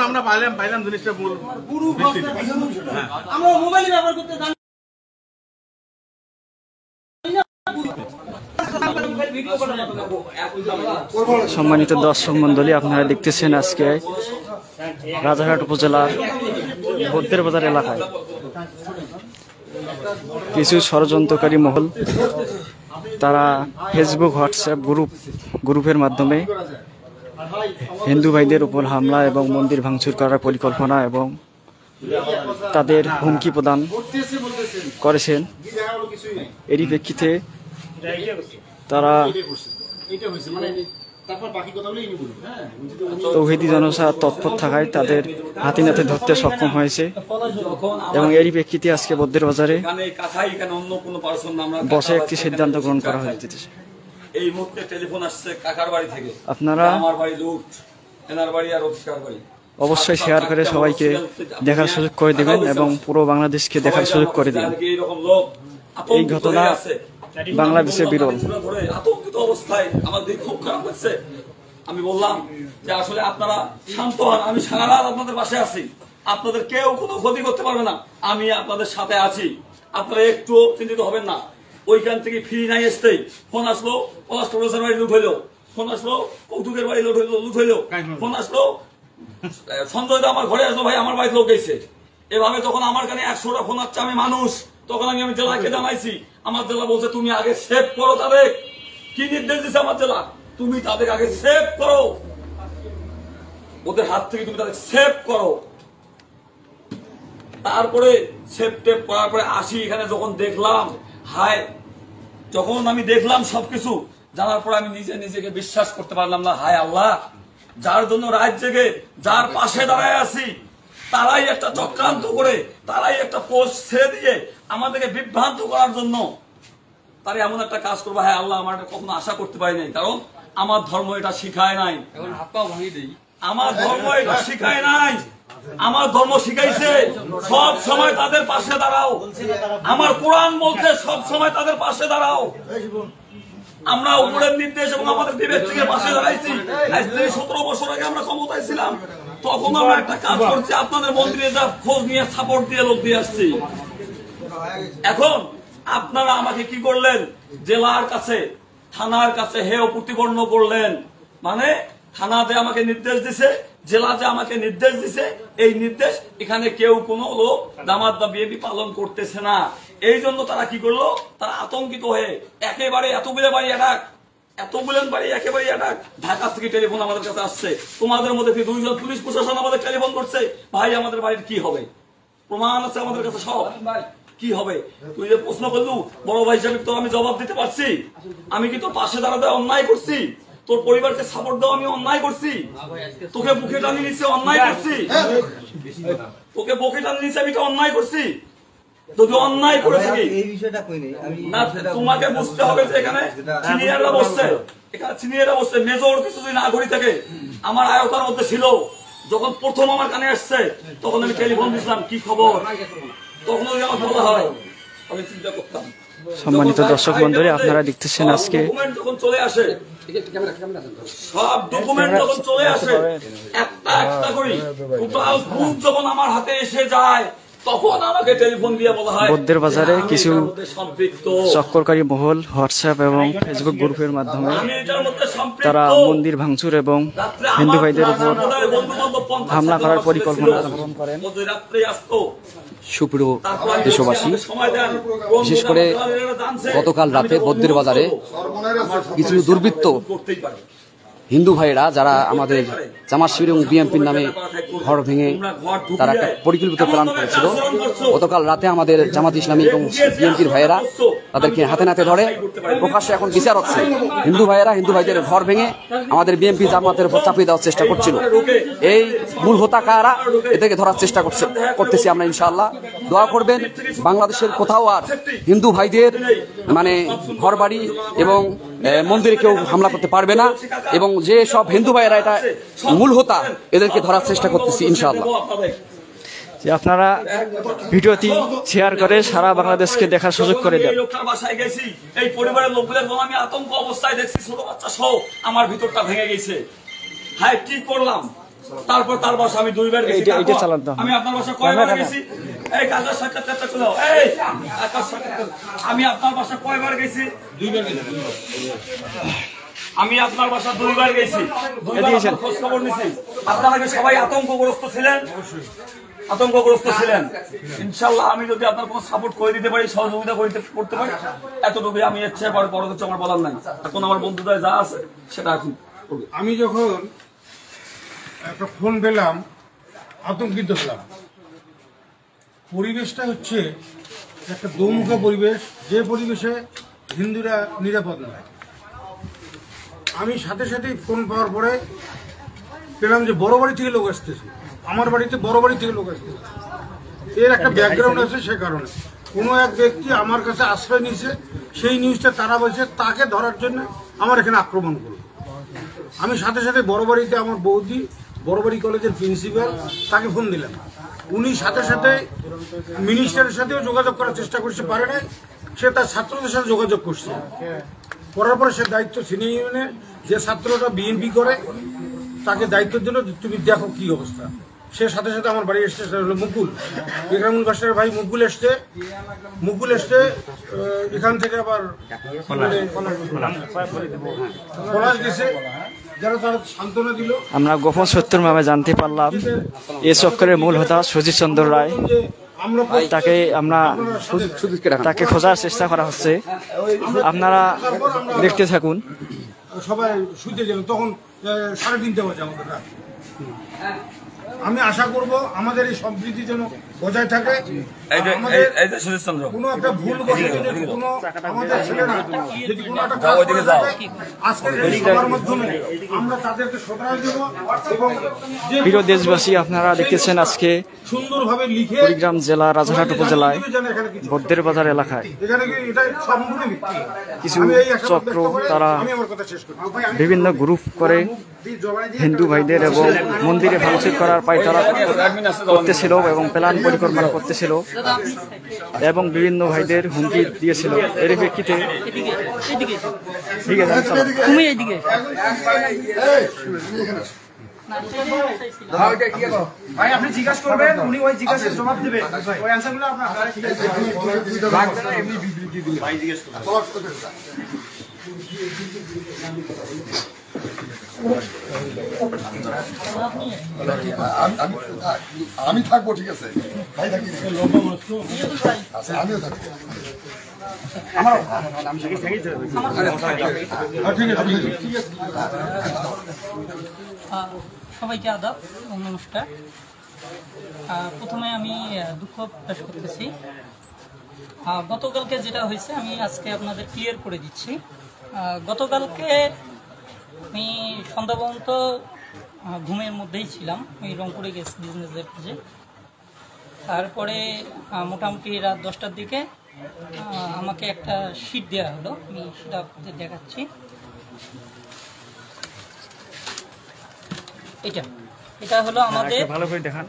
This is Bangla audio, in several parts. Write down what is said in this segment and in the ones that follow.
আমরা পাইলাম জিনিসটা আমরা মোবাইল ব্যবহার করতে জানি সম্মানিত দর্শক মন্ডলী, আপনারা দেখতেছেন আজকে রাজারহাট উপজেলার বদ্দের বাজার এলাকায় কিছু ষড়যন্ত্রকারী মহল তারা ফেসবুক হোয়াটসঅ্যাপ গ্রুপের মাধ্যমে হিন্দু ভাইদের উপর হামলা এবং মন্দির ভাঙচুর করার পরিকল্পনা এবং তাদের হুমকি প্রদান করেছেন। এরই প্রেক্ষিতে তারা তৌহিদি জনতা তৎপর থাকায় তাদের হাতে নাতে ধরতে সক্ষম হয়েছে এবং এরই প্রেক্ষিতে আজকে বদ্দের বাজারে বসে একটি সিদ্ধান্ত গ্রহণ করা হয়েছে। এই মুহূর্তে টেলিফোন আসছে কাকার বাড়ি থেকে, আপনারা আমার বাড়ি লুট, এনার বাড়ি আর অফিসার বাড়ি। অবশ্যই শেয়ার করে সবাইকে দেখার সুযোগ করে দেবেন এবং পুরো বাংলাদেশকে দেখার সুযোগ করে দিবেন। এই ঘটনা বাংলাদেশে বিরল। আতঙ্কিত অবস্থায় আমাদের খুব খারাপ লাগছে। আমি বললাম যে আসলে আপনারা শান্ত হন, আমি সারা রাত আপনাদের পাশে আছি, আপনাদের কেউ কোনো ক্ষতি করতে পারবে না, আমি আপনাদের সাথে আছি, আপনারা একটু চিন্তিত হবেন না। ওইখান থেকে ফ্রি নাই আসতেই ফোন আসলো, পলাশপুরের বাড়ি লুট হইলো, ফোন আসলো কৌতুকের বাড়ি লুট হইলো, ফোন আসলো সঞ্জয় দা আমার ঘরে আসলো, ভাই আমার বাড়িতে লোক গেছে। এভাবে তখন আমার কাছে 100টা ফোন আসছে, আমি মানুষ, তখন আমি জেলাকে জানাইছি। আমার জেলা বলছে তুমি আগে সেভ করো তাদের। কি নির্দেশ দিচ্ছে আমার জেলা? তুমি তাদের আগে সেভ করো, ওদের হাত থেকে তুমি তাদের সেভ করো। তারপরে সেভ টেপ করার পরে আসি এখানে, যখন দেখলাম হায়, যখন আমি দেখলাম সবকিছু জানার পরে আমি নিজেকে বিশ্বাস করতে পারলাম না। হায় আল্লাহ, যার জন্য রাত জেগে যার পাশে দাঁড়ায় আছি, তারাই একটা চক্রান্ত করে, তারাই একটা পোস্ট ছেড়ে দিয়ে আমাদেরকে বিভ্রান্ত করার জন্য তারা এমন একটা কাজ করবে। হ্যাঁ আল্লাহ, আমার এটা কখনো আশা করতে পারি নাই, কারণ আমার ধর্ম এটা শিখায় নাই। আমার ধর্ম এটা শিখায় নাই, আমার ধর্ম শিখাইছে সব সময় তাদের পাশে দাঁড়াও। আমার কোরআন বলছে সব সময় তাদের পাশে দাঁড়াও। আমরা উপরের নির্দেশ এবং আমাদের বিবেক থেকে পাশে দাঁড়াইছি। আজ থেকে 17 বছর আগে আমরা ক্ষমতায় ছিলাম, তখন আমরা একটা কাজ করছি, আপনাদের মন্ত্রী যা খোঁজ নিয়ে সাপোর্ট দিয়ে লোক দিয়ে আসছি। এখন আপনারা আমাকে কি করলেন? জেলার কাছে, থানার কাছে হেয় প্রতিপন্ন করলেন। মানে থানা যে আমাকে নির্দেশ দিছে, জেলা যে আমাকে নির্দেশ দিছে, এই নির্দেশ এখানে কেউ কোনো লোক জামাত বা বিএনপি পালন করতেছে না। এই জন্য তারা কি করলো? তারা আতঙ্কিত হয়ে একেবারে এতগুলো বাড়ি একেবারে ঢাকা থেকে টেলিফোন আমাদের কাছে আসছে। তোমাদের মধ্যে 2জন পুলিশ প্রশাসন আমাদের টেলিফোন করছে, ভাই আমাদের বাড়ির কি হবে? প্রমাণ আছে আমাদের কাছে সব, কি হবে? তুই যে প্রশ্ন করলু, বড় ভাই হিসাবে তো আমি জবাব দিতে পারছি। আমি কি তোর পাশে দাঁড়াতে অন্যায় করছি? তোর পরিবারকে সাপোর্ট দাও আমি অন্যায় করছি? তোকে বুকে টানি নিচ্ছে অন্যায় করছি? তোকে বুকে টানি নিচ্ছে আমি তো অন্যায় করছি? তোকে অন্যায় করে থাকি না, তোমাকে বুঝতে হবে যে এখানে সিনিয়ররা বসছে, মেজর কিছুদিন আগে থেকে আমার আয়তার মধ্যে ছিল। যখন প্রথম আমার কানে আসছে তখন আমি টেলিফোন দিয়েছিলাম, কি খবর? তখন আমার বলা হয়, আমি চিন্তা করতাম। সম্মানিত দর্শক মন্ডলী, আপনারা দেখতেছেন আজকে যখন চলে আসে, সব ডকুমেন্ট যখন চলে আসে একটা একটা করে টোটাল প্রুফ যখন আমার হাতে এসে যায়, তখন আমাকে টেলিফোন দিয়ে বলা হয় বদ্দের বাজারে কিছু চক্করকারী মহল হোয়াটসঅ্যাপ এবং ফেসবুক গ্রুপের মাধ্যমে তারা মন্দির ভাঙচুর এবং হিন্দু ভাইদের উপর হামলা করার পরিকল্পনা গ্রহণ করেন। সুপ্রিয় দেশবাসী, বিশেষ করে গতকাল রাতে বদ্দের বাজারে কিছু দুর্বৃত্ত হিন্দু ভাইয়েরা, যারা আমাদের জামাত শিবির এবং বিএনপির নামে ঘর ভেঙে তারা একটা পরিকল্পিত প্ল্যান করেছিল, গতকাল রাতে আমাদের জামাত ইসলামী এবং বিএনপির ভাইয়েরা তাদেরকে হাতে নাতে ধরে প্রকাশ্যে এখন বিচার হচ্ছে। হিন্দু ভাইদের ঘর ভেঙে আমাদের বিএনপি জামাতের উপর চাপিয়ে দেওয়ার চেষ্টা করছিল। এই মূল হোতা কারা, এদেরকে ধরার চেষ্টা করতেছি আমরা ইনশাআল্লাহ। দোয়া করবেন, বাংলাদেশের কোথাও আর হিন্দু ভাইদের ঘর বাড়ি এবং মন্দিরে কেউ হামলা করতে পারবে না, এবং যে সব হিন্দু ভাইয়েরা এটা মূল হোতা, এদেরকে ধরার চেষ্টা করতেছি ইনশাআল্লাহ। আপনারা ভিডিওটি শেয়ার করে সারা বাংলাদেশকে দেখার সুযোগ করে দেন। বাসায় গেছি, এই পরিবারের লোকদের আমি আতঙ্ক অবস্থায় দেখছি, ছোট বাচ্চা সহ আমার ভিতরটা ভেঙে গেছে। হায় কি করলাম? তারপর তার বাসা আমি 2 বার গেছি। এইটা চালান দাও। আমি আপনার বাসা কয়বার গেছি? এই কাজের সাক্ষাৎকারটা খুলো। এই আকাশ সাক্ষাৎকার, আমি আপনার বাসা কয়বার গেছি? 2 বার গেছি। আমি আপনার বাসা 2 বার গেছি, 2 বার আপনার খোঁজ খবর নিছি। আপনারা কি সবাই আতঙ্কগ্রস্ত ছিলেন? আতঙ্কগ্রস্ত ছিলেন। ইনশাআল্লাহ আমি যদি আপনার কোনো সাপোর্ট করে দিতে পারি, সহযোগিতা করতে পারি, এতটুকুই। আমি ইচ্ছে বড় কিছু আমার বলার নাই। এখন আমার বন্ধুদের যা আছে সেটা এখন করবে। আমি যখন একটা ফোন পেলাম আতঙ্কিত হলাম। পরিবেশটা হচ্ছে একটা দোমুখা পরিবেশ, যে পরিবেশে হিন্দুরা নিরাপদ নয়। আমি সাথে সাথেই ফোন পাওয়ার পরে পেলাম যে বড় বাড়ি থেকে লোক আসতেছে, আমার বাড়িতে বড় বাড়ি থেকে লোক আসতেছে। এর একটা ব্যাকগ্রাউন্ড আছে, সে কারণে কোনো এক ব্যক্তি আমার কাছে আশ্রয় নিয়েছে, সেই নিউজটা তারা বলছে তাকে ধরার জন্য আমার এখানে আক্রমণ করলো। আমি সাথে সাথে বড় বাড়িতে আমার বৌদি, বড়বাড়ি কলেজের প্রিন্সিপাল, তাকে ফোন দিলাম। উনি সাথে সাথে মিনিস্টারের সাথেও যোগাযোগ করার চেষ্টা করছে, পারে নাই। সে তার ছাত্রদের সাথে যোগাযোগ করছে, করার পরে সে দায়িত্ব ছিনিয়ে নিয়ে যে ছাত্রটা বিএনপি করে তাকে দায়িত্ব দিল, তুমি দেখো কি অবস্থা। সে সাথে সাথে আমার বাড়ি এসছে, সেটা হলো মুকুল, বিক্রমুল বাসার ভাই মুকুল এসছে এখান থেকে আবার পলাশ গেছে, যারা তারা সান্ত্বনা দিল। আমরা গোপন সত্যের মামে জানতে পারলাম এই চক্রের মূল হোতা সুজিত চন্দ্র রায়। তাকে খোঁজার চেষ্টা করা হচ্ছে, আপনারা দেখতে থাকুন। সবাই শুইতে গেল, তখন 3:30 বাজে আমাদের রাত। আমি আশা করব আমাদের এই সম্প্রীতি যেন বজায় থাকে। কোনো একটা ভুল কোনো আমাদের ছেলেরা যদি কোনো একটা কাজ করে থাকে, আজকের এই সবার মাধ্যমে আমরা তাদেরকে সতর্ক দেব। এবং প্রিয় দেশবাসী, আপনারা দেখতেছেন আজকে সুন্দরভাবে লিখে কুড়িগ্রাম জেলা রাজারহাট উপজেলায় বদ্দের বাজার এলাকায় কিছু চক্র, তারা বিভিন্ন গ্রুপ করে হিন্দু ভাইদের এবং মন্দিরে ভাঙচুর করার পায়তারা করতেছিল এবং প্ল্যান পরিকল্পনা করতেছিল এবং বিভিন্ন ভাইদের হুমকি দিয়েছিল। এর প্রেক্ষিতে ঠিক আছে, ভাই আপনি জিজ্ঞাসা করবেন, উনি ওই জিজ্ঞাসার জবাব দেবে, ওই অ্যানসারগুলো আপনার এমনি বিবৃতি দিলে ভাই জিজ্ঞেস করবেন। আমি থাকবো, ঠিক আছে ভাই, থাকি আমিও থাকবো। সবাইকে আদাব এবং নমস্কার। প্রথমে আমি দুঃখ প্রকাশ করতেছি। গতকালকে যেটা হয়েছে আমি আজকে আপনাদের ক্লিয়ার করে দিচ্ছি। গতকালকে আমি সন্ধ্যা পর্যন্ত ঘুমের মধ্যেই ছিলাম, আমি রংপুরে গেছি বিজনেসের কাজে। তারপরে মোটামুটি রাত 10টার দিকে আমাকে একটা শীট দেওয়া হলো, আমি সেটা আপনাদের দেখাচ্ছি। এটা হলো আমাদের, ভালো করে দেখান,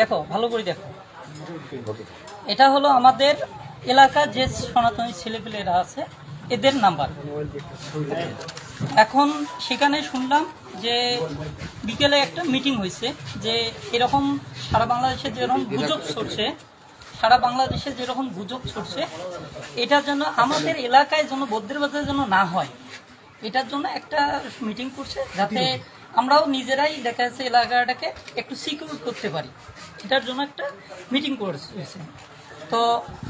দেখো ভালো করে দেখো, এটা হলো আমাদের এলাকা যে সনাতনী ছেলেপেলেরা আছে এদের নাম্বার। এখন সেখানে শুনলাম যে বিকেলে একটা মিটিং হয়েছে, যে এরকম সারা বাংলাদেশে যেরকম গুজব ছড়ছে, এটার জন্য আমাদের এলাকায় যেন বদ্রের বাজারে যেন না হয়, এটার জন্য একটা মিটিং করছে, যাতে আমরাও নিজেরাই দেখা যাচ্ছে এলাকাটাকে একটু সিকিউর করতে পারি। এটার জন্য একটা মিটিং করেছে। তো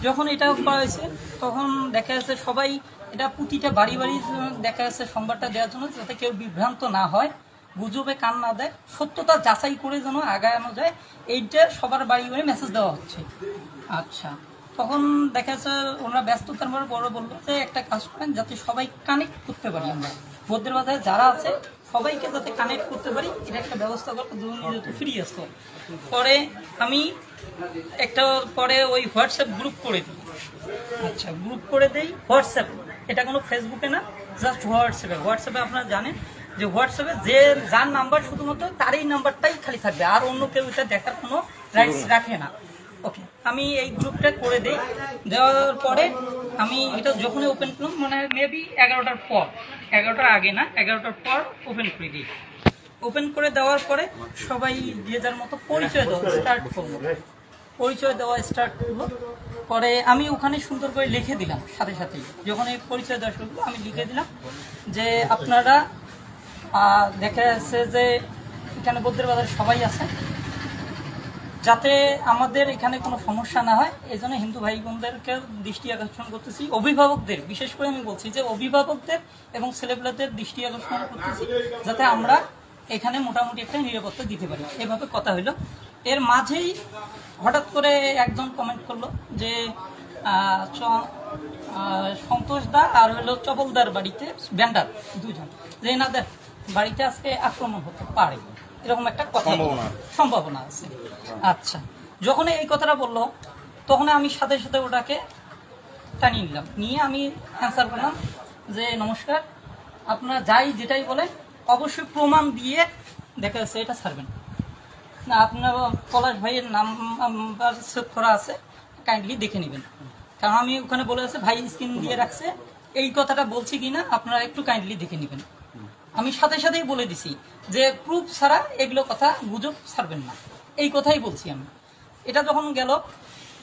যখন এটা করা হয়েছে তখন দেখা যাচ্ছে সবাই এটা প্রতিটা বাড়ি বাড়ি দেখা যাচ্ছে সংবাদটা দেওয়ার জন্য, যাতে কেউ বিভ্রান্ত না হয়, গুজবে কান না দেয়, সত্যতা যাচাই করে যেন আগানো যায়, এইটা সবার বাড়ি বাড়ি মেসেজ দেওয়া হচ্ছে। আচ্ছা, তখন দেখা যাচ্ছে ওনারা ব্যস্ততার পরে বললো যে একটা কাজ করেন, যাতে সবাই কানেক্ট করতে পারি, আমরা বদ্রের বাজারে যারা আছে সবাইকে যাতে কানেক্ট করতে পারি, এটা একটা ব্যবস্থা করতে যেহেতু ফ্রি আসতো। পরে আমি একটা ওই হোয়াটসঅ্যাপ গ্রুপ করে দিই। আচ্ছা, গ্রুপ করে দেই হোয়াটসঅ্যাপ, এটা কোনো ফেসবুকে না, জাস্ট হোয়াটসঅ্যাপে আপনারা জানেন যে হোয়াটসঅ্যাপে যার নাম্বার শুধুমাত্র তারই নাম্বারটাই খালি থাকবে, আর অন্য কেউ এটা দেখার কোনো রাইটস রাখে না। ওকে, আমি এই গ্রুপটা করে দিই। দেওয়ার পরে আমি এটা যখনই ওপেন করলাম, মানে মেবি 11টার পর, 11টার আগে না, 11টার পর ওপেন করে দিই। ওপেন করে দেওয়ার পরে সবাই যে যার মতো পরিচয় দেওয়া স্টার্ট করবো। পরিচয় দেওয়া স্টার্ট করবো, পরে আমি ওখানে সুন্দর করে লিখে দিলাম। সাথে সাথেই যখন এই পরিচয় দেওয়া শুরু করবো, আমি লিখে দিলাম যে আপনারা দেখা যাচ্ছে যে এখানে বৌদ্ধের বাজার সবাই আছে, যাতে আমাদের এখানে কোনো সমস্যা না হয় এই জন্য হিন্দু ভাই বোনদেরকে দৃষ্টি আকর্ষণ করতেছি। অভিভাবকদের বিশেষ করে আমি বলছি যে অভিভাবকদের এবং ছেলেপেলেদের দৃষ্টি আকর্ষণ করতেছি, যাতে আমরা এখানে মোটামুটি একটা নিরাপত্তা দিতে পারি। এভাবে কথা হইলো। এর মাঝেই হঠাৎ করে একজন কমেন্ট করলো যে সন্তোষ দা আর হলো চপলদার বাড়িতে ব্যান্ডার দুজন, যে এনাদের বাড়িতে আজকে আক্রমণ হতে পারে, এরকম একটা কথা সম্ভাবনা আছে। আচ্ছা, যখন এই কথাটা বললো তখন আমি সাথে সাথে ওটাকে টানিয়ে নিলাম, নিয়ে আমি অ্যান্সার করলাম যে নমস্কার, আপনারা যাই যেটাই বলেন অবশ্যই প্রমাণ দিয়ে দেখা যাচ্ছে এটা ছাড়বেন না। আপনার পলাশ ভাইয়ের নাম্বার সেভ করা আছে, কাইন্ডলি দেখে নেবেন। কারণ আমি ওখানে বলে আছে ভাই স্ক্রিন দিয়ে রাখছে, এই কথাটা বলছি কিনা আপনারা একটু কাইন্ডলি দেখে নেবেন। আমি সাথে সাথেই বলে দিছি যে প্রুফ ছাড়া এগুলো কথা গুজব ছাড়বেন না, এই কথাই বলছি আমি। এটা যখন গেল,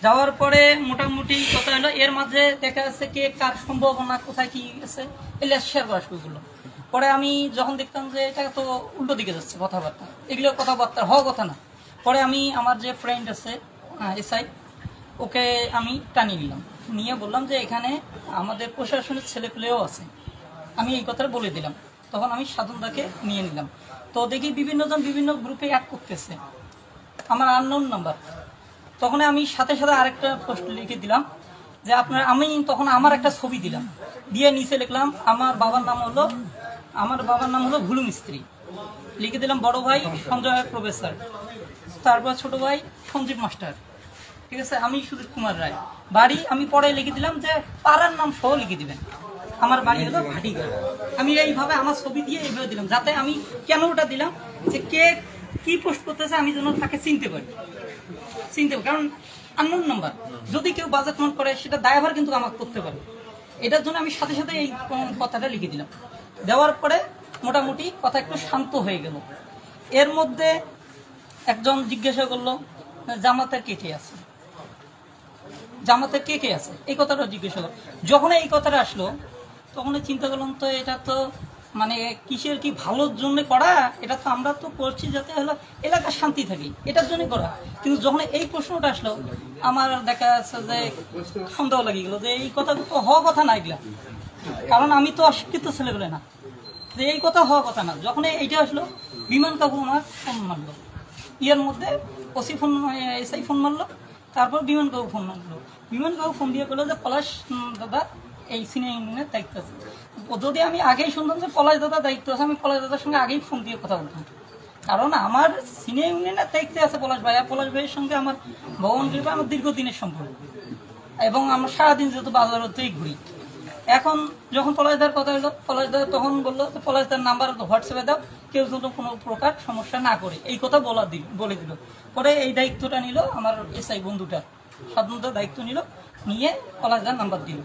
যাওয়ার পরে মোটামুটি কথা হলো, এর মাঝে দেখা যাচ্ছে কে কার সম্ভাবনা কোথায় কি আছে এগুলো শেয়ার করা শুরু করলো। পরে আমি যখন দেখতাম যে এটা তো উল্টো দিকে যাচ্ছে কথাবার্তা, এগুলো কথাবার্তা হওয়া কথা না, পরে আমি আমার যে ফ্রেন্ড আছে এসআই, ওকে আমি টানিয়ে নিলাম, নিয়ে বললাম যে এখানে আমাদের প্রশাসনের ছেলেপেলেও আছে, আমি এই কথাটা বলে দিলাম। তখন আমি সাধনদাকে নিয়ে নিলাম, তো দেখি বিভিন্ন জন বিভিন্ন গ্রুপে অ্যাড করতেছে আমার আননোন নাম্বার। তখন আমি সাথে সাথে আরেকটা পোস্ট লিখে দিলাম যে আপনার, আমি তখন আমার একটা ছবি দিলাম, দিয়ে নিচে লিখলাম আমার বাবার নাম হলো ভুলু মিস্ত্রি, লিখে দিলাম বড় ভাই সঞ্জয় প্রফেসর, তারপর ছোট ভাই সঞ্জীব মাস্টার, ঠিক আছে, আমি সুদীপ কুমার রায়, বাড়ি আমি পরে লিখে দিলাম যে পাড়ার নাম সহ লিখে দিবেন, আমার বাড়ি হলো ভাটিগা। আমি এইভাবে আমার ছবি দিয়ে এইভাবে দিলাম, যাতে আমি কেন ওটা দিলাম যে কে কি পোস্ট করতেছে আমি যেন তাকে চিনতে পারি, কারণ আননোন নাম্বার যদি কেউ বাজে কমেন্ট করে সেটা দায়ভার কিন্তু আমাকে করতে পারে। এটার জন্য আমি সাথে সাথে এই কথাটা লিখে দিলাম। দেওয়ার পরে মোটামুটি কথা একটু শান্ত হয়ে গেল। এর মধ্যে একজন জিজ্ঞাসা করলো জামাতের কে কে আছে, জামাতের কে কে আছে, এই কথাটা জিজ্ঞাসা করলো। যখন এই কথাটা আসলো তখন চিন্তা করলাম তো এটা তো মানে কিসের কি ভালোর জন্য করা, এটা তো আমরা তো করছি যাতে হলো এলাকার শান্তি থাকে, এটার জন্য করা। কিন্তু যখন এই প্রশ্নটা আসলো আমার দেখা যাচ্ছে যে সন্দেহ লাগিয়ে গেল যে এই কথা তো হওয়া কথা না এগুলা, কারণ আমি তো অশিক্ষিত ছেলে বলে না, যে এই কথা হওয়া কথা না। যখন এইটা আসলো বিমান কাকু আমার ফোন মারলো, ইয়ের মধ্যে ওসি ফোন এসআই ফোন মারলো, তারপর বিমান কাকু ফোন মারলো। বিমান কাকু ফোন দিয়ে বললো যে পলাশ দাদা এই সিনিয়র ইউনিয়নের দায়িত্ব আছে। যদি আমি আগেই শুনতাম যে পলাশ দাদা দায়িত্ব আছে, আমি পলাশ দাদার সঙ্গে আগেই ফোন দিয়ে কথা বলতাম, কারণ আমার সিনিয়র ইউনিয়নের দায়িত্বে আছে পলাশ ভাই, আর পলাশ ভাইয়ের সঙ্গে আমার ভগবান কৃপা আমার দীর্ঘদিনের সম্পর্ক, এবং আমরা সারাদিন যেহেতু বাজারতেই ঘুরি। এখন যখন পলাশদার কথা হলো, পলাশদা তখন বললো যে পলাশদার নাম্বার হোয়াটসঅ্যাপে দাও, কেউ যেন কোনো প্রকার সমস্যা না করে, এই কথা বলে দিল। পরে এই দায়িত্বটা নিল আমার এসআই বন্ধুটা, সাধারণত দায়িত্ব নিল, নিয়ে পলাশদার নাম্বার দিল।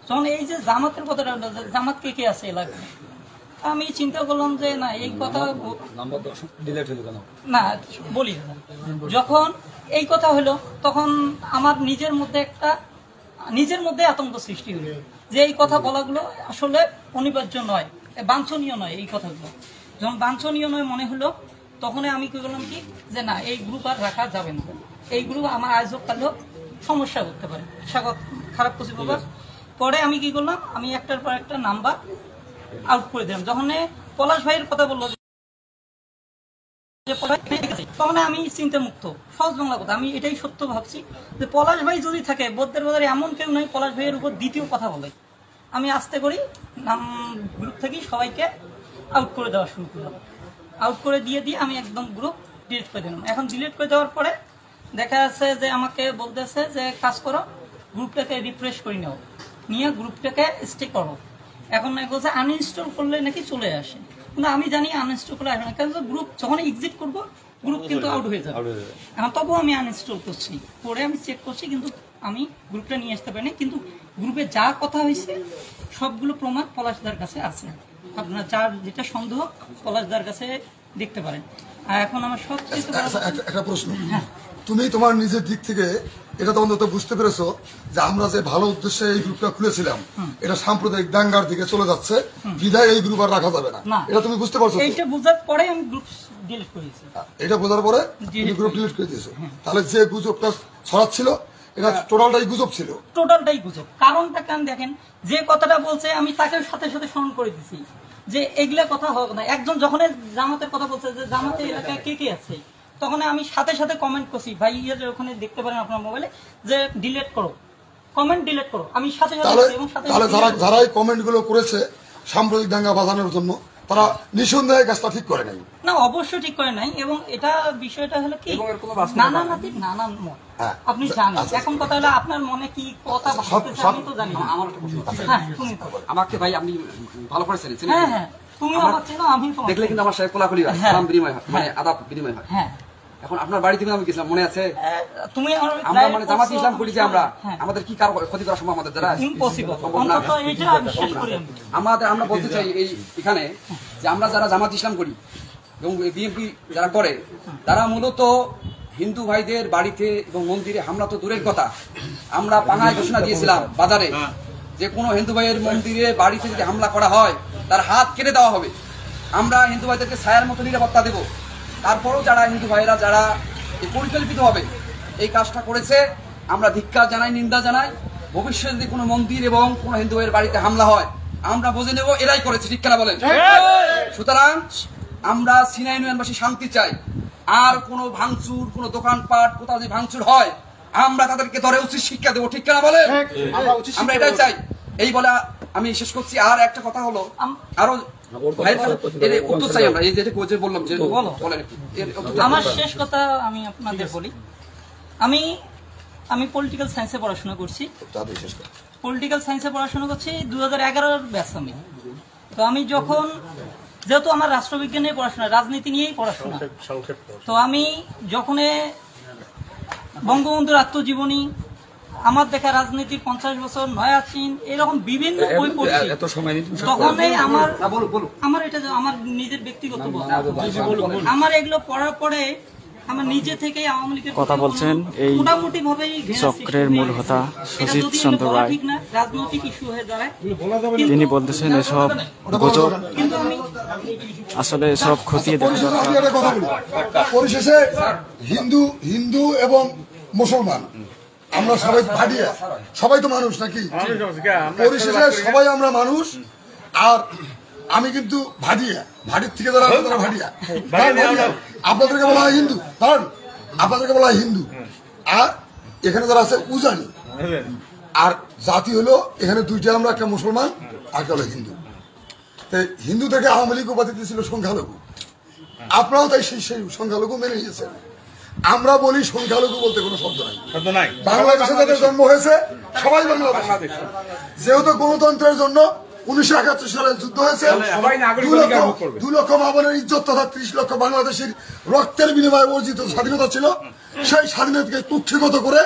যখন এই যে জামাতের কথাটা হলো, জামাত কে কে আছে এলাকায়, আমি চিন্তা করলাম যে না এই কথা না বলি। যখন এই কথা হলো তখন আমার নিজের মধ্যে আতঙ্ক সৃষ্টি হলো যে এই কথা বলাগুলো আসলে অনিবার্য নয়, বাঞ্ছনীয় নয়। এই কথাগুলো যখন বাঞ্ছনীয় নয় মনে হলো, তখন আমি কি করলাম কি যে না এই গ্রুপ আর রাখা যাবে না, এই গ্রুপ আমার আজ হোক কাল হোক সমস্যা করতে পারে, স্বাগত খারাপ কিছু ব্যাপার। পরে আমি কি করলাম, আমি একটার পর একটা নাম্বার আউট করে দিলাম। যখন পলাশ ভাইয়ের কথা বললো তখন আমি চিন্তা মুক্ত, সহজ বাংলা কথা, আমি এটাই সত্য ভাবছি যে পলাশ ভাই যদি থাকে বৌদ্ধের বাজারে এমন কেউ নয় পলাশ ভাইয়ের উপর দ্বিতীয় কথা বলে। আমি আস্তে করি নাম গ্রুপ থেকেই সবাইকে আউট করে দেওয়া শুরু করলাম। আউট করে দিয়ে আমি একদম গ্রুপ ডিলিট করে দিলাম। এখন ডিলিট করে দেওয়ার পরে দেখা যাচ্ছে যে আমাকে বলতেছে যে কাজ করো, গ্রুপটাকে রিফ্রেশ করে নাও, নিয়ে গ্রুপটাকে স্টে করো। এখন বলছে আনইনস্টল করলে নাকি চলে আসে, কিন্তু আমি জানি আনইনস্টল করলে আসবে না, কারণ গ্রুপ যখন এক্সিট করবো গ্রুপ কিন্তু আউট হয়ে যাবে। এখন তবুও আমি আনইনস্টল করছি, পরে আমি চেক করছি, কিন্তু আমি গ্রুপটা নিয়ে আসতে পারিনি। কিন্তু গ্রুপে যা কথা হয়েছে সবগুলো প্রমাণ পলাশদার কাছে আছে। আপনারা যার যেটা সন্দেহ পলাশদার কাছে দেখতে পারেন। আর এখন আমার সবচেয়ে একটা প্রশ্ন, তুমি তোমার নিজের দিক থেকে এটা তো অন্তত বুঝতে পেরেছো যে আমরা যে ভালো উদ্দেশ্যে এই গ্রুপটা খুলেছিলাম এটা সাম্প্রদায়িক দাঙ্গার দিকে চলে যাচ্ছে, বিধায় এই গ্রুপ আর রাখা যাবে না, এটা তুমি বুঝতে পারছো? এইটা বোঝার পরে আমি গ্রুপ ডিলিট করেছি। এটা বোঝার পরে তুমি গ্রুপ ডিলিট করে দিয়েছো। তাহলে যে গুজবটা ছড়াচ্ছিল এটা টোটালটাই গুজব ছিল। টোটালটাই গুজব। কারণটা কেন দেখেন, যে কথাটা বলছে আমি তাকে সাথে সাথে স্মরণ করে দিছি যে এগুলা কথা হোক না। একজন যখন জামাতের কথা বলছে যে জামাতের এলাকায় কে কে আছে, তখন আমি সাথে সাথে কমেন্ট করছি, ভাই যে ওখানে দেখতে পারেন আপনার মোবাইলে যে ডিলিট করো, কমেন্ট ডিলিট করো। আমি সাথে সাথে এবং সাথে তাহলে যারা এই কমেন্ট গুলো করেছে সাম্প্রদায়িক দাঙ্গা বাঁধানোর জন্য, তারা নিঃসন্দেহে কাজটা ঠিক করে নাই। না, অবশ্যই ঠিক করে নাই। এবং এটা বিষয়টা হলো কি, নানা মত আপনি জানেন। এখন কথা হলো আপনার মনে কি কথা ভাবতেছে আমি তো জানি না। আমাকে ভাই আপনি ভালো করে চেনেন। হ্যাঁ হ্যাঁ, তুমি আমার চেনো, আমি তোমাকে দেখলে কিন্তু আমার সাথে কোলাকুলি হয়, সালাম বিনিময় হয়, মানে আদাব বিনিময় হয়। হ্যাঁ, এখন আপনার বাড়ি থেকে আমি গেছিলাম, মনে আছে? তুমি আমরা মানে জামাত ইসলাম করি যে আমরা, আমাদের কি কারো ক্ষতি করা সম্ভব আমাদের দ্বারা? ইম্পসিবল। অন্তত এটা আমি শেষ করি। আমরা বলতে চাই এই এখানে যে আমরা যারা জামাত ইসলাম করি এবং বিএনপি যারা করে, তারা মূলত হিন্দু ভাইদের বাড়িতে এবং মন্দিরে হামলা তো দূরের কথা, আমরা পাঙায় ঘোষণা দিয়েছিলাম বাজারে যে কোনো হিন্দু ভাইয়ের মন্দিরে বাড়িতে যদি হামলা করা হয় তার হাত কেটে দেওয়া হবে। আমরা হিন্দু ভাইদেরকে ছায়ার মতো নিরাপত্তা দেব। তারপরেও যারা হিন্দু ভাইয়েরা যারা পরিকল্পিতভাবে এই কাজটা করেছে, আমরা ধিক্কার জানাই, নিন্দা জানাই। ভবিষ্যতে যদি কোনো মন্দির এবং কোনো হিন্দু ভাইয়ের বাড়িতে হামলা হয় আমরা বুঝে নেব এরাই করেছে, ঠিক কিনা বলেন? সুতরাং আমরা সিনাই ইউনিয়নবাসী শান্তি চাই। আর কোনো ভাঙচুর, কোনো দোকানপাট কোথাও যদি ভাঙচুর হয় আমরা তাদেরকে ধরে উচিত শিক্ষা দেবো, ঠিক কিনা বলেন? আমরা এটাই চাই। এই বলে আমি শেষ করছি। আর একটা কথা হলো, আরো উত্তর চাই আমরা, এই যে বললাম যে আমার শেষ কথা আমি আপনাদের বলি। আমি পলিটিক্যাল সায়েন্সে পড়াশোনা করছি। পলিটিক্যাল সায়েন্সে পড়াশোনা করছি 2011-র ব্যাচ আমি। তো আমি যখন, যেহেতু আমার রাষ্ট্রবিজ্ঞান নিয়ে পড়াশোনা, রাজনীতি নিয়েই পড়াশোনা, তো আমি যখন বঙ্গবন্ধুর আত্মজীবনী, আমার দেখা রাজনীতির 50 বছর, নয়াচিন, এরকম বিভিন্ন বই পড়ছি, তখনই আমার এটা আমার নিজের ব্যক্তিগত আমার এগুলো পড়ার পরে আমার নিজে থেকে আওয়ামী লীগের কথা বলছেন এই মোটামুটি ভাবে চক্রের মূল হোতা সুজিত চন্দ্র রায়। রাজনৈতিক ইস্যু হয়ে দাঁড়ায়। তিনি বলতেছেন এসব গুজব, আসলে এসব খতিয়ে দেখা দরকার। পরিশেষে হিন্দু এবং মুসলমান আমরা সবাই ভাটিয়া, সবাই তো মানুষ নাকি? পরিশেষে সবাই আমরা মানুষ। আর আমি কিন্তু ভাটিয়া, ভাটির থেকে যারা তারা ভাটিয়া, আপনাদেরকে বলা হয় হিন্দু, কারণ আপনাদেরকে বলা হয় হিন্দু। আর এখানে যারা আছে উজানি। আর জাতি হলো এখানে দুইটা, আমরা একটা মুসলমান আর একটা হলো হিন্দু। হিন্দু থেকে আওয়ামী লীগ উপাধি দিয়েছিল সংখ্যালঘু, আপনারাও তাই সেই সংখ্যালঘু মেনে নিয়েছেন। আমরা বলি সংখ্যালঘু বলতে কোনো শব্দ নাই। বাংলাদেশে যাদের জন্ম হয়েছে সবাই বাংলাদেশ। যেহেতু গণতন্ত্রের জন্য 1971 সালে যুদ্ধ হয়েছে, 2 লক্ষ মা-বোনের ইজ্জত তথা 30 লক্ষ বাংলাদেশের রক্তের বিনিময়ে অর্জিত স্বাধীনতা ছিল। সেই স্বাধীনতাকে কুক্ষিগত করে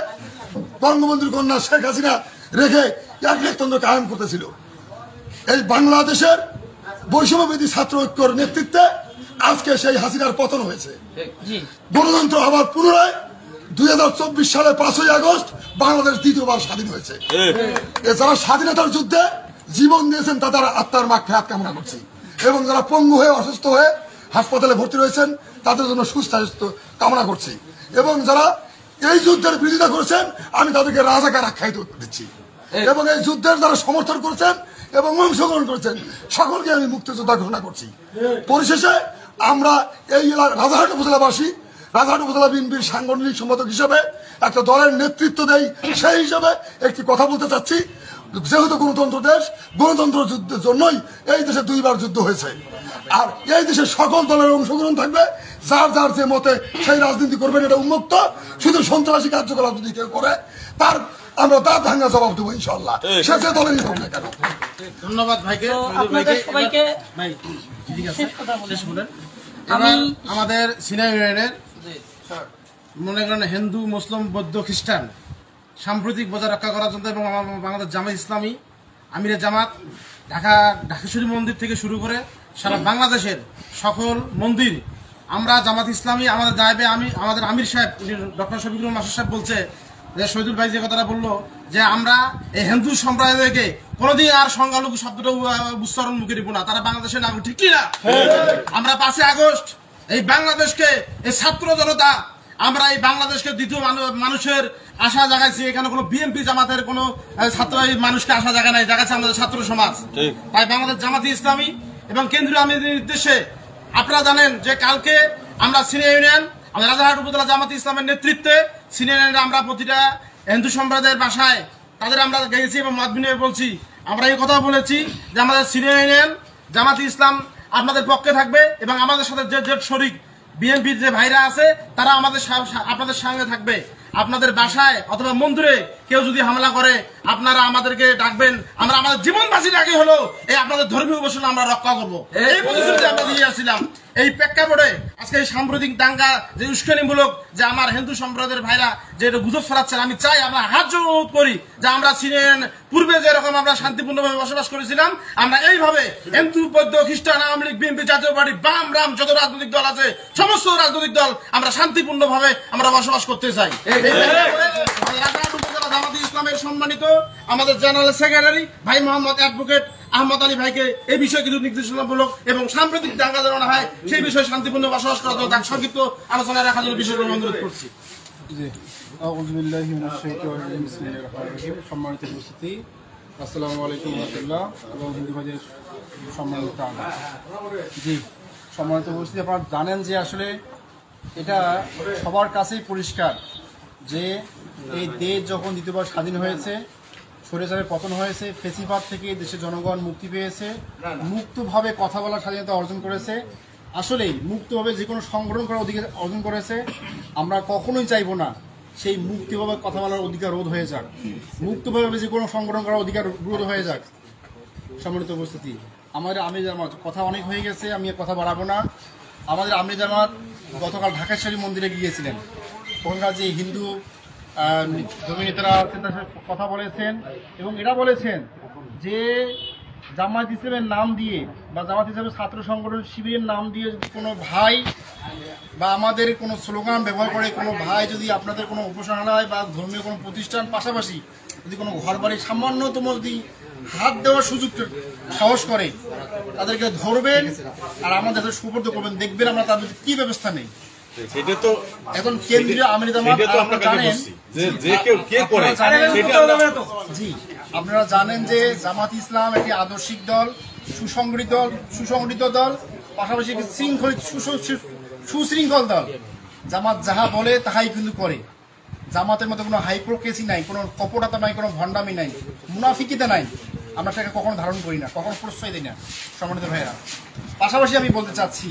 বঙ্গবন্ধুর কন্যা শেখ হাসিনা রেখে একনায়কতন্ত্র কায়েম করতেছিল। এই বাংলাদেশের বৈষম্যবিধি ছাত্র ঐক্যর নেতৃত্বে আজকে সেই হাসিনার পতন হয়েছে। গণতন্ত্র আবার পুনরায় 2024 সালে 5ই আগস্ট বাংলাদেশ দ্বিতীয়বার স্বাধীন হয়েছে। যারা স্বাধীনতার যুদ্ধে জীবন দিয়েছেন তাদের আত্মার মাগফিরাত কামনা করছি, এবং যারা পঙ্গু হয়ে অসুস্থ হয়ে হাসপাতালে ভর্তি রয়েছেন তাদের জন্য সুস্বাস্থ্য কামনা করছি, এবং যারা এই যুদ্ধের বিরোধিতা করেছেন আমি তাদেরকে রাজাকার আখ্যায়িত দিচ্ছি, এবং এই যুদ্ধের যারা সমর্থন করেছেন এবং অংশগ্রহণ করেছেন সকলকে আমি মুক্তিযোদ্ধা ঘোষণা করছি। পরিশেষে আমরা এই রাজারহাট উপজেলাবাসী, রাজারহাট উপজেলা বিএনপির সাংগঠনিক সম্পাদক হিসেবে একটা দলের নেতৃত্ব দেই, সেই হিসেবে একটি কথা বলতে চাচ্ছি। যেহেতু গণতন্ত্র দেশ, গণতন্ত্র যুদ্ধের জন্যই এই দেশে 2বার যুদ্ধ হয়েছে। আর এই দেশে সকল দলের অংশগ্রহণ থাকবে, যার যার যে মতে সেই রাজনীতি করবেন, এটা উন্মুক্ত। শুধু সন্ত্রাসী কার্যকলাপ যদি কেউ করে তার আমরা দাঁত ভাঙা জবাব দেবো ইনশাল্লাহ, সে যে দলেরই হোক না কেন। ধন্যবাদ ভাইকে। আপনাদের সবাইকে আমাদের সিনিয়র ইউনিয়নের মনে করেন হিন্দু, মুসলিম, বৌদ্ধ, খ্রিস্টান সাম্প্রতিক বজায় রক্ষা করার জন্য এবং বাংলাদেশ জামাত ইসলামী, আমিরে জামাত, ঢাকেশ্বরী মন্দির থেকে শুরু করে সারা বাংলাদেশের সকল মন্দির আমরা জামাত ইসলামী আমাদের দায়বে আমাদের আমির সাহেব ডক্টর শফিকুল মাসুদ সাহেব বলছে যে শহীদুল ভাই যে কথাটা বললো যে আমরা এই হিন্দু সম্প্রদায়কে কোনোদিন আর সংখ্যালঘু শব্দটা উচ্চারণ মুখে দিব না, তারা বাংলাদেশের নাগরিক, ঠিক কিনা? আমরা 5 আগস্ট এই বাংলাদেশকে, এই ছাত্র জনতা, আমরা এই বাংলাদেশকে দ্বিতীয় মানুষের আশা জাগাইছি। এখানে কোনো বিএনপি জামাতের কোনো ছাত্র মানুষকে আশা জায়গা নাই, জাগাচ্ছে আমাদের ছাত্র সমাজ। তাই বাংলাদেশ জামাতি ইসলামী এবং কেন্দ্রীয় আমিরের নির্দেশে আপনারা জানেন যে কালকে আমরা সিনিয়র ইউনিয়ন, আমাদের রাজারহাট উপজেলা জামাতি ইসলামের নেতৃত্বে সিনিয়র ইউনিয়নে আমরা প্রতিটা হিন্দু সম্প্রদায়ের বাসায় তাদের আমরা গেছি এবং মত বিনিময় বলছি। আমরা এই কথা বলেছি যে আমাদের সিনিয়র ইউনিয়ন জামাতি ইসলাম আপনাদের পক্ষে থাকবে এবং আমাদের সাথে যে শরিক বিএনপির যে ভাইরা আছে তারা আপনাদের সঙ্গে থাকবে। আপনাদের বাসায় অথবা মন্দিরে কেউ যদি হামলা করে আপনারা আমাদেরকে ডাকবেন, আমরা আমাদের জীবন বাঁচি রাখি হলো এই আপনাদের ধর্মীয় উপাসনা আমরা রক্ষা করবো, এই প্রতিশ্রুতি আমরা দিয়ে আসছিলাম। এই প্রেক্ষাপটে আজকে এই সাম্প্রতিক দাঙ্গা যে উস্কানিমূলক যে আমার হিন্দু সম্প্রদায়ের ভাইরা যে এটা গুজব ছড়াচ্ছেন, আমি চাই আমরা হাত জোড় অনুরোধ করি যে আমরা পূর্বে যেরকম আমরা শান্তিপূর্ণভাবে বসবাস করেছিলাম আমরা এইভাবে হিন্দু, বৌদ্ধ, খ্রিস্টান, আওয়ামী লীগ, বিএনপি, জাতীয় পার্টি, বাম, রাম যত রাজনৈতিক দল আছে সমস্ত রাজনৈতিক দল আমরা শান্তিপূর্ণভাবে আমরা বসবাস করতে চাই। রাজারহাট উপজেলা জামাতি ইসলামের সম্মানিত আমাদের জেনারেল সেক্রেটারি ভাই মোহাম্মদ অ্যাডভোকেট আহমদ আলী ভাইকে এই বিষয়ে কিছু নির্দেশনামূলক এবং সাম্প্রতিক দাঙ্গা যেন না হয় সেই বিষয়ে শান্তিপূর্ণ বসবাস করার জন্য তার সংক্ষিপ্ত আলোচনা রাখার জন্য বিষয়গুলো অনুরোধ করছি। সম্মানিত উপস্থিতি, আসসালামু আলাইকুম রহমতুল্লাহ এবং হিন্দু ভাইদের সম্মানিত জি সম্মানিত উপস্থিতি, আপনারা জানেন যে আসলে এটা সবার কাছেই পরিষ্কার যে এই দেশ যখন দ্বিতীয়বার স্বাধীন হয়েছে, স্বৈরাচারের পতন হয়েছে, ফেসিবাদ থেকে দেশের জনগণ মুক্তি পেয়েছে, মুক্তভাবে কথা বলার স্বাধীনতা অর্জন করেছে, আসলেই মুক্তভাবে যে কোনো সংগঠন করার অধিকার অর্জন করেছে। আমরা কখনোই চাইব না সেই মুক্তভাবে কথা বলার অধিকার রোধ হয়ে যাক, মুক্তভাবে যে কোনো সংগঠন করার অধিকার রোধ হয়ে যাক। সম্মানিত উপস্থিতি, আমাদের আমির জামাত কথা অনেক হয়ে গেছে, আমি কথা বাড়াবো না। আমাদের আমির জামাত গতকাল ঢাকেশ্বরী মন্দিরে গিয়েছিলেন, ওখানকার যে হিন্দু ধর্মীয় নেতারা কথা বলেছেন এবং এটা বলেছেন যে জামাত ইসলামের নাম দিয়ে বা জামাত ইসলামের ছাত্র সংগঠন শিবিরের নাম দিয়ে কোনো ভাই বা আমাদের কোনো স্লোগান ব্যবহার করে কোনো ভাই যদি আপনাদের কোনো উপাসনালয় বা ধর্মীয় কোনো প্রতিষ্ঠান পাশাপাশি যদি কোনো ঘর বাড়ি সামান্যতম যদি হাত দেওয়ার সুযোগ সাহস করে তাদেরকে ধরবেন আর আমাদের সুপর্দ করবেন, দেখবেন আমরা তাদের কি ব্যবস্থা নেই। এখন কেন্দ্রীয় আমির জামাত জানেন জি আপনারা জানেন যে জামাত ইসলাম একটি আদর্শিক দল, সুসংগঠিত দল, পাশাপাশি একটি সুশৃঙ্খল দল। জামাত যাহা বলে তাহাই কিন্তু করে। জামাতের মধ্যে কোনো হাইপ্রোক্রেসি নাই, কোনো কপটতা নাই, কোনো ভণ্ডামি নাই, মুনাফিকিতা নাই। আমরা সেটাকে কখনো ধারণ করি না, কখনো প্রশ্রয় দিই না। সম্মানিত ভাইয়েরা, পাশাপাশি আমি বলতে চাচ্ছি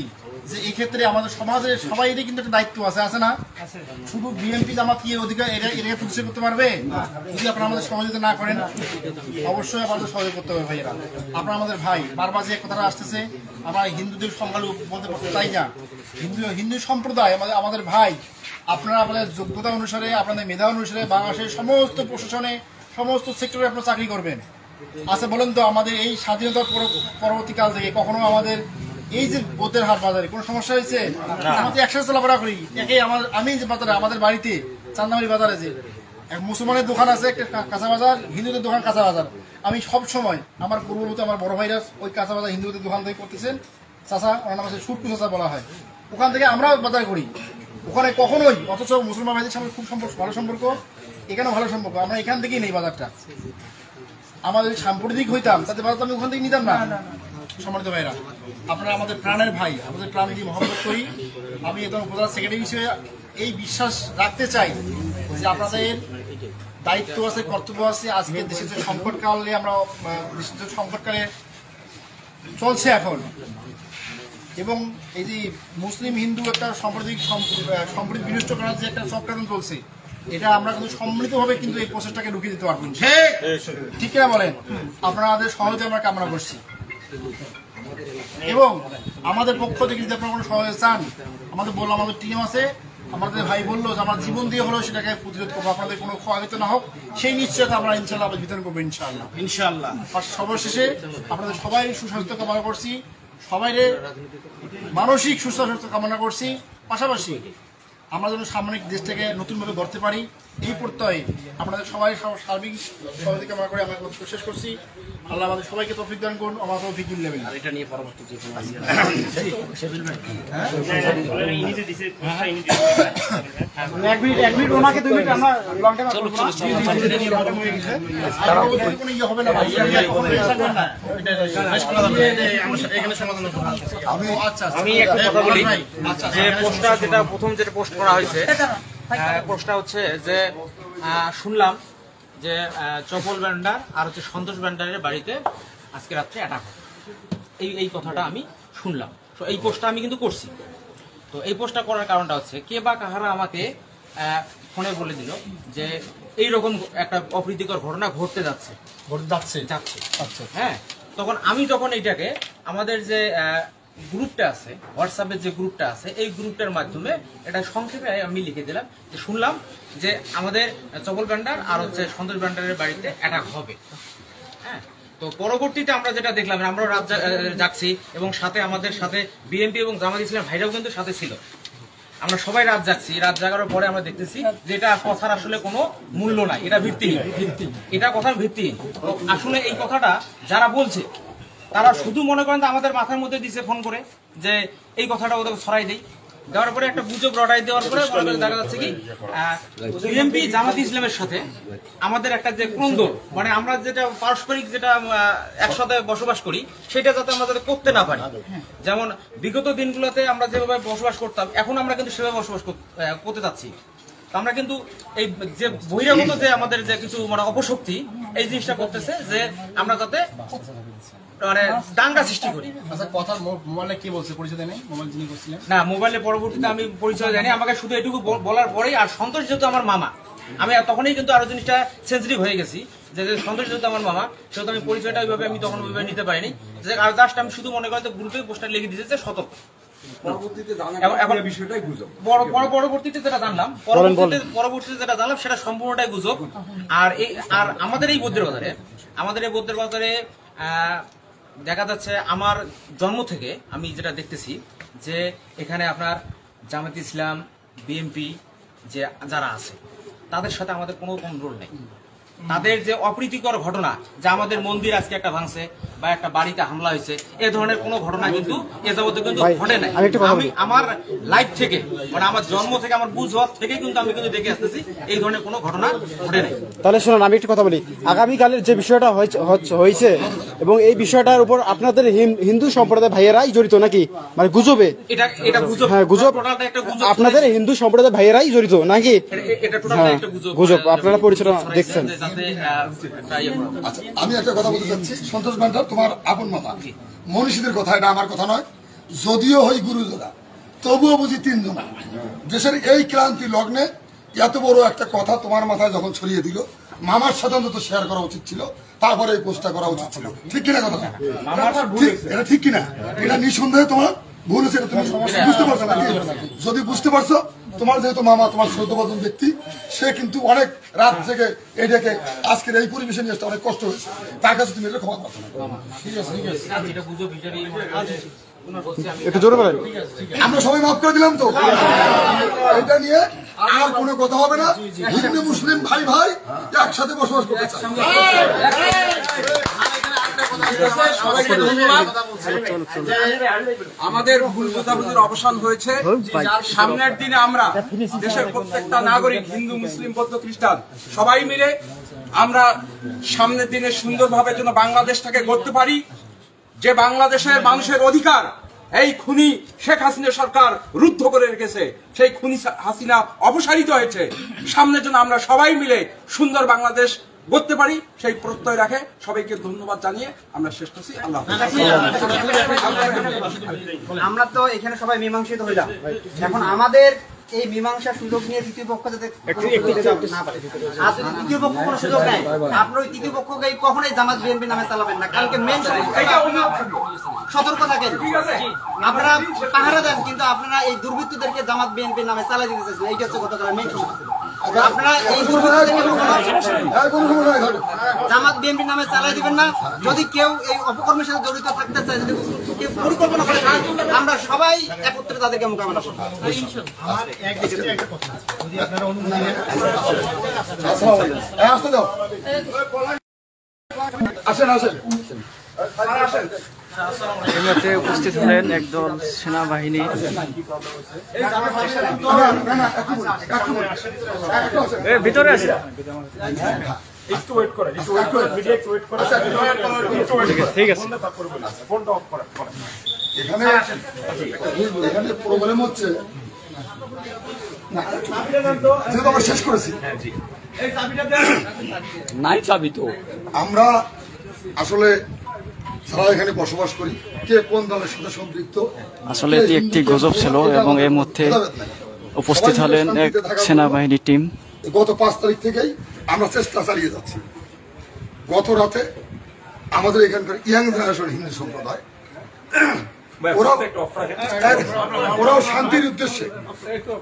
যে এই ক্ষেত্রে আমাদের সমাজের সবাইরই কিন্তু একটা দায়িত্ব আছে না? শুধু বিএনপি জামাত কি অধিকার এটাকে প্রতিষ্ঠা করতে পারবে? যদি আপনারা আমাদের সহযোগিতা না করেন, অবশ্যই আমাদের সহযোগ করতে হবে ভাইয়েরা। আপনারা আমাদের ভাই, বারবার যে কথাটা আসতেছে আমরা হিন্দুদের সংখ্যালঘু বলতে চাই না, হিন্দু সম্প্রদায় আমাদের ভাই। আপনারা আপনাদের যোগ্যতা অনুসারে, আপনাদের মেধা অনুসারে বাংলাদেশের সমস্ত প্রশাসনে, সমস্ত সেক্টরে আপনারা চাকরি করবেন। আচ্ছা বলেন তো, আমাদের এই স্বাধীনতার পরবর্তীকাল থেকে কখনো আমাদের এই যে বোধের হাট বাজারে কোনো সমস্যা হয়েছে? আমাদের একসাথে চলাফেরা করি। আমি যে বাজারে, আমাদের বাড়িতে চান্দামারি বাজারে যে এক মুসলমানের দোকান আছে, একটা কাঁচা বাজার, হিন্দুদের দোকান কাঁচা বাজার। আমি সব সময় আমার পূর্ববর্তী আমার বড় ভাইরা ওই কাঁচা বাজার হিন্দুদের দোকান থেকে করতেছেন, চাচা ওনার কাছে ছুটকু চাচা বলা হয়, ওখান থেকে আমরাও বাজার করি। ওখানে কখনোই, অথচ মুসলমান ভাইদের সামনে খুব ভালো সম্পর্ক, এখানেও ভালো সম্পর্ক, আমরা এখান থেকেই নেই বাজারটা। আমাদের সাম্প্রতিক হইতাম তাদের বাজার আমি ওখান থেকে নিতাম না। সম্মানিত ভাইরা, আপনারা আমাদের প্রাণের ভাই, আমাদের প্রাণ দিয়ে মহব্বত করি। আমি একদম উপজেলা সেক্রেটারি হিসেবে এই বিশ্বাস রাখতে চাই যে আপনাদের দায়িত্ব আছে, কর্তব্য আছে। আজকে দেশের যে সংকটকালে আমরা দেশের যে সংকটকালে চলছে এখন, এবং এই যে মুসলিম হিন্দু একটা সম্প্রীতি বিনষ্ট করার যে একটা চক্রান্ত চলছে, এটা আমরা কিন্তু সম্মিলিতভাবে কিন্তু এই প্রসেসটাকে ঢুকিয়ে দিতে পারবো। ঠিক কিনা বলেন? আপনাদের সহজে আমরা কামনা করছি এবং আমাদের পক্ষ থেকে যদি আপনারা কোনো সহযোগিতা চান, আমাদের টিম আছে, আমাদের ভাই বললো যে আমার জীবন দিয়ে হলেও সেটাকে প্রতিরোধ করবো, আপনাদের কোনো ক্ষয়ক্ষতি না হোক সেই নিশ্চয়তা আমরা ইনশাল্লাহ বিতরণ করবো ইনশাআল্লাহ। আর সর্বশেষে আপনাদের সবাই সুস্বাস্থ্য কামনা করছি, সবাইরে মানসিক সুস্বাস্থ্য কামনা করছি। পাশাপাশি আমরা যেন সামরিক দেশটাকে নতুনভাবে গড়তে পারি এই প্রত্যয়ে আপনাদের সবাই সার্বিক সহযোগিতা কামনা করে আমার বক্তব্য শেষ করছি। আল্লাহ আমাদের সবাইকে তৌফিক দান করুন, আমার তৌফিক নেবেন। আর এটা নিয়ে পরবর্তী আমি একটা কথা বলি যে পোস্টটা যেটা প্রথম যেটা পোস্ট করা হয়েছে, পোস্টটা হচ্ছে যে শুনলাম যে চপল ব্যান্ডার আর হচ্ছে সন্তোষ ব্যান্ডারের বাড়িতে আজকে রাত্রে অ্যাটাক হবে, এই কথাটা আমি শুনলাম। তো এই পোস্টটা আমি কিন্তু করছি। তো এই পোস্টটা করার কারণটা হচ্ছে কে বা কাহারা আমাকে ফোনে বলে দিল যে এইরকম একটা অপ্রীতিকর ঘটনা ঘটতে যাচ্ছে। আচ্ছা, হ্যাঁ। তখন আমি যখন এইটাকে আমাদের যে গ্রুপটা আছে, হোয়াটসঅ্যাপের যে গ্রুপটা আছে, এই গ্রুপটার মাধ্যমে এটা সংক্ষেপে আমি লিখে দিলাম যে শুনলাম যে আমাদের চপল ব্যান্ডার আর হচ্ছে সন্তোষ ব্যান্ডারের বাড়িতে অ্যাটাক হবে। হ্যাঁ, তো পরবর্তীতে আমরা যেটা দেখলাম, আমরাও রাত জাগছি এবং সাথে আমাদের সাথে বিএনপি এবং জামাত ইসলামের ভাইরাও কিন্তু সাথে ছিল। আমরা সবাই রাত জাগছি, রাত জাগার পরে আমরা দেখতেছি যে এটা কথার আসলে কোনো মূল্য নাই, এটা ভিত্তিহীন, এটা কথার ভিত্তিহীন। আসলে এই কথাটা যারা বলছে তারা শুধু মনে করেন আমাদের মাথার মধ্যে দিছে ফোন করে যে এই কথাটা ওদেরকে ছড়াই দেই, দেওয়ার পরে একটা গুজব রটাই দেওয়ার পরে দেখা যাচ্ছে কি বিএনপি জামাত ইসলামের সাথে আমাদের একটা যে ক্রন্দন, মানে আমরা যেটা পারস্পরিক যেটা একসাথে বসবাস করি সেটা যাতে আমরা যাতে করতে না পারি। যেমন বিগত দিনগুলোতে আমরা যেভাবে বসবাস করতাম, এখন আমরা কিন্তু সেভাবে বসবাস করতে যাচ্ছি। আমরা কিন্তু এই যে বহিরাগত যে আমাদের যে কিছু মানে অপশক্তি এই জিনিসটা করতেছে যে আমরা যাতে মানে দাঙ্গা সৃষ্টি করি। আচ্ছা, কথা মোবাইলে কি বলছে, পরিচয় দেয় নাই? মোবাইল যিনি করছিলেন না, মোবাইলে পরবর্তীতে আমি পরিচয় জানি, আমাকে শুধু এটুকু বলার পরেই, আর সন্তোষ যেহেতু আমার মামা, আমি তখনই কিন্তু আরো জিনিসটা সেন্সিটিভ হয়ে গেছি যে সন্তোষ যেহেতু আমার মামা, সেহেতু আমি পরিচয়টা ওইভাবে আমি তখন ওইভাবে নিতে পারিনি। যে আর জাস্ট আমি শুধু মনে করি গ্রুপে পোস্টার লিখে দিয়েছে যে সতর্ক। পরবর্তীতে যেটা জানলাম, পরবর্তীতে যেটা জানলাম সেটা সম্পূর্ণটাই গুজব। আর আমাদের এই বৌদ্ধের বাজারে দেখা যাচ্ছে আমার জন্ম থেকে আমি যেটা দেখতেছি যে এখানে আপনার জামাত ইসলাম, বিএনপি যে যারা আছে তাদের সাথে আমাদের কোনো কন্ট্রোল নেই। তাদের যে অপ্রীতিকর ঘটনা, যে আমাদের মন্দির আজকে একটা ভাঙছে বা একটা বাড়িতে হামলা হয়েছে, এ ধরনের কোনো ঘটনা কিন্তু এ যাবতে কিন্তু ঘটে নাই। আমি আমার লাইফ থেকে মানে আমার জন্ম থেকে আমার বুঝ হওয়ার থেকে কিন্তু আমি কিন্তু দেখে আসতেছি এই ধরনের কোনো ঘটনা ঘটে নাই। তাহলে শুনুন, আমি একটু কথা বলি। আগামীকালের যে বিষয়টা হয়েছে এবং এই বিষয়টার উপর আপনাদের হিন্দু সম্প্রদায় ভাইয়েরাই জড়িত নাকি, মানে গুজবে? এটা গুজব। হ্যাঁ, গুজব। আপনাদের হিন্দু সম্প্রদায় ভাইয়েরাই জড়িত নাকি? এটা টোটালটা একটা গুজব। আপনারা পরিচয় দেখছেন। আচ্ছা, আমি একটা কথা বলতে চাচ্ছি। সন্তোষ ব্যান্ডার তোমার আপন মামা, মনীষীদের কথা, এটা আমার কথা নয়। যদিও হই গুরুজোড়া, তবুও বুঝি তিনজনা। দেশের এই ক্রান্তি লগ্নে এত বড় একটা কথা তোমার মাথায় যখন ছড়িয়ে দিল, মামার সাথে অন্তত শেয়ার করা উচিত ছিল, তারপরে এই পোস্টটা করা উচিত ছিল। ঠিক কিনা কথা? এটা ঠিক কিনা? এটা নিঃসন্দেহে তোমার ভুল হয়েছে, তুমি বুঝতে পারছো নাকি? যদি বুঝতে পারছো, তোমার যেহেতু মামা, তোমার শ্রদ্ধাভাজন ব্যক্তি, সে কিন্তু অনেক রাত থেকে এটাকে আজকের এই পরিবেশে নিয়ে আসতে অনেক কষ্ট হয়েছে, তার কাছে তুমি এটা ক্ষমা করছো না। একটু জোরে বলেন। আমরা সবাই মাফ করে দিলাম তো, এটা নিয়ে আর কোনো কথা হবে না। হিন্দু মুসলিম ভাই ভাই একসাথে বসবাস করতে চাই। আমাদের ভুল বোঝাবুঝির অবসান হয়েছে। সামনের দিনে আমরা দেশের প্রত্যেকটা নাগরিক, হিন্দু মুসলিম বৌদ্ধ খ্রিস্টান সবাই মিলে আমরা সামনের দিনে সুন্দরভাবে যেন বাংলাদেশটাকে গড়তে পারি। যে বাংলাদেশের মানুষের অধিকার এই খুনি শেখ হাসিনা সরকার রুদ্ধ করে রেখেছে, সেই খুনি হাসিনা অপসারিত হয়েছে। সামনের জন্য আমরা সবাই মিলে সুন্দর বাংলাদেশ গড়তে পারি, সেই প্রত্যয় রাখে সবাইকে ধন্যবাদ জানিয়ে আমরা শেষ করছি। আল্লাহ আমরা তো এখানে সবাই মীমাংসিত হইলাম, এখন আমাদের এই মীমাংসার সুযোগ নিয়ে তৃতীয় পক্ষ যাতে না পারে। আর যদি তৃতীয় পক্ষ কোনো সুযোগ নেয়, আপনার ওই তৃতীয় পক্ষকে কখনোই জামাত বিএনপি নামে চালাবেন না। কালকে মেন সতর্ক থাকেন, আপনারা পাহারা দেন, কিন্তু আপনারা এই দুর্বৃত্তদেরকে জামাত বিএনপি নামে চালাই দিতে চাইছেন। এইটা হচ্ছে গতকাল মেন সমস্যা। আপনারা এই জামাত বিএনপি নামে চালাই দিবেন না। যদি কেউ এই অপকর্মের সাথে জড়িত থাকতে চায়, যদি কেউ পরিকল্পনা করে, আমরা সবাই একত্রে তাদেরকে মোকাবেলা করবো। এই মুহূর্তে উপস্থিত হলেন একদল সেনাবাহিনী। ভিতরে আছে, ঠিক আছে। এখানে প্রবলেম হচ্ছে, যেহেতু আমরা শেষ করেছি নাই চাবি তো, আমরা আসলে যারা এখানে বসবাস করি কে কোন দলের সাথে সম্পৃক্ত আসলে এটি একটি গুজব ছিল এবং এর মধ্যে উপস্থিত হলেন এক সেনাবাহিনী টিম। গত 5 তারিখ থেকেই আমরা চেষ্টা চালিয়ে যাচ্ছি। গত রাতে আমাদের এখানকার ইয়াং জেনারেশন হিন্দু সম্প্রদায় ওরাও শান্তির উদ্দেশ্যে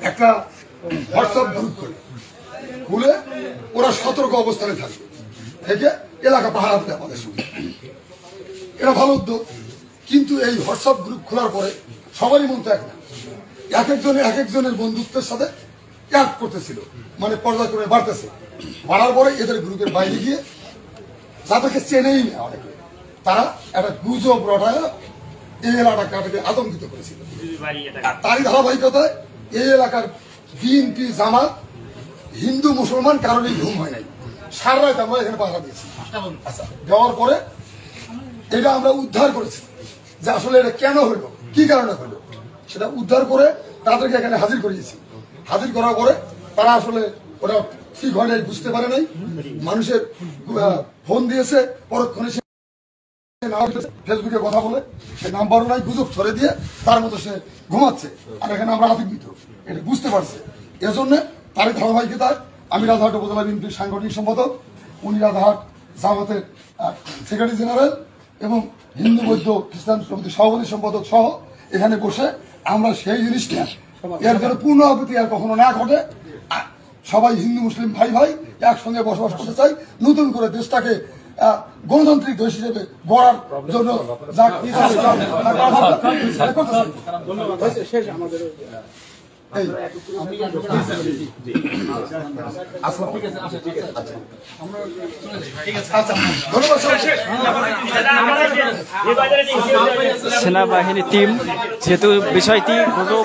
একটা হোয়াটসঅ্যাপ গ্রুপ করে খুলে ওরা সতর্ক অবস্থানে থাকে থেকে এলাকা পাহারা দিতে আমাদের সঙ্গে। এটা ভালো উদ্যোগ, কিন্তু এই হোয়াটসঅ্যাপ গ্রুপ খোলার পরে সবারই মন তো এক না। এক একজনের বন্ধুত্বের সাথে অ্যাড করতেছিল, মানে পর্যায়ক্রমে বাড়তেছে। বাড়ার পরে এদের গ্রুপের বাইরে গিয়ে যাদেরকে চেনেই না অনেকে, তারা একটা গুজব রটায় এই এলাকাটাকে আতঙ্কিত করেছিল। তারই ধারাবাহিকতায় এই এলাকার বিএনপি জামাত হিন্দু মুসলমান কারণেই ঘুম হয় নাই। সারা রাত আমরা এখানে পাহারা দিয়েছি। আচ্ছা, দেওয়ার পরে এটা আমরা উদ্ধার করেছি যে আসলে এটা কেন হইলো, কি কারণে হইলো, সেটা উদ্ধার করে তাদেরকে এখানে হাজির করিয়েছি। হাজির করার পরে তারা আসলে ওরা ঠিক হয় নাই, বুঝতে পারে নাই। মানুষের ফোন দিয়েছে, পরক্ষণে ফেসবুকে কথা বলে সে নাম্বারও নাই, গুজব ছড়ে দিয়ে তার মতো সে ঘুমাচ্ছে। আর এখানে আমরা আতঙ্কিত, এটা বুঝতে পারছে। এজন্য তারই ধারাবাহিকতায় আমি রাজারহাট উপজেলা বিএনপির সাংগঠনিক সম্পাদক, উনি রাজারহাট জামাতের সেক্রেটারি জেনারেল এবং হিন্দু বৌদ্ধ খ্রিস্টান সমিতির সভাপতি সম্পাদক সহ এখানে বসে আমরা সেই জিনিসটা এর জন্য পুনরাবৃত্তি আর কখনো না ঘটে, সবাই হিন্দু মুসলিম ভাই ভাই একসঙ্গে বসবাস করতে চাই, নতুন করে দেশটাকে গণতান্ত্রিক দেশ হিসেবে গড়ার জন্য সেনাবাহিনী টিম যেহেতু বিষয়টি গুজব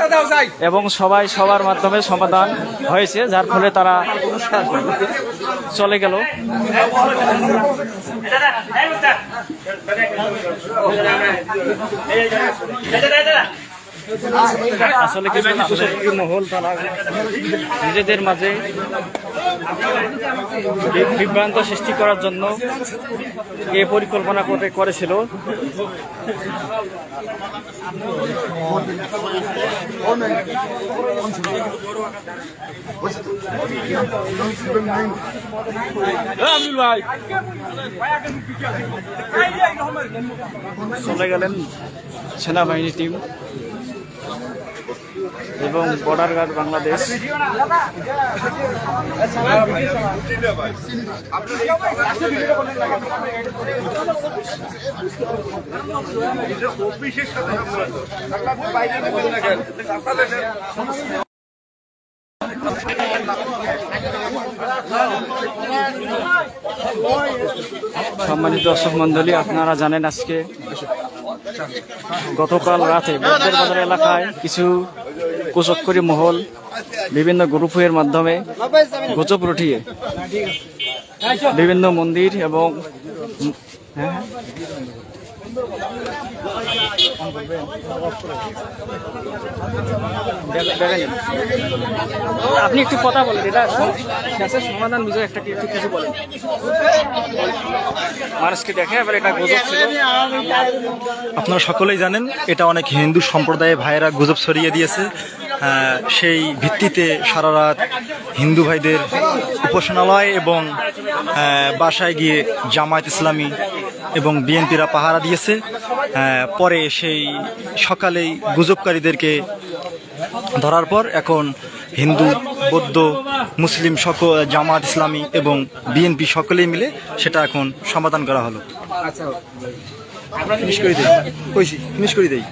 এবং সবাই সবার মাধ্যমে সমাধান হয়েছে, যার ফলে তারা চলে গেল। আসলে কিছু কুশলী মহল তারা নিজেদের মাঝে বিভ্রান্ত সৃষ্টি করার জন্য এ পরিকল্পনা করেছিল। চলে গেলেন সেনাবাহিনী টিম এবং বর্ডার গার্ড বাংলাদেশ। সম্মানিত দর্শক মন্ডলী, আপনারা জানেন আজকে গতকাল রাতে বৌদ্ধের বাজার এলাকায় কিছু কুচক্করি মহল বিভিন্ন গ্রুপের মাধ্যমে গুজব রটিয়ে বিভিন্ন মন্দির এবং আপনি একটু কথা বলেন, এটা শেষের সমাধান বুঝে একটা একটু কিছু বলেন, মানুষকে দেখে এবার এটা গুজব ছিল। আপনারা সকলেই জানেন এটা অনেক হিন্দু সম্প্রদায়ের ভাইয়েরা গুজব ছড়িয়ে দিয়েছে সেই ভিত্তিতে সারা রাত হিন্দু ভাইদের উপাসনালয় এবং বাসায় গিয়ে জামায়াত ইসলামী এবং বিএনপিরা পাহারা দিয়েছে। পরে সেই সকালেই গুজবকারীদেরকে ধরার পর এখন হিন্দু, বৌদ্ধ, মুসলিম জামায়াত ইসলামী এবং বিএনপি সকলেই মিলে সেটা এখন সমাধান করা হলো। ফিনিশ করে দেই, কইছি ফিনিশ করে দেই।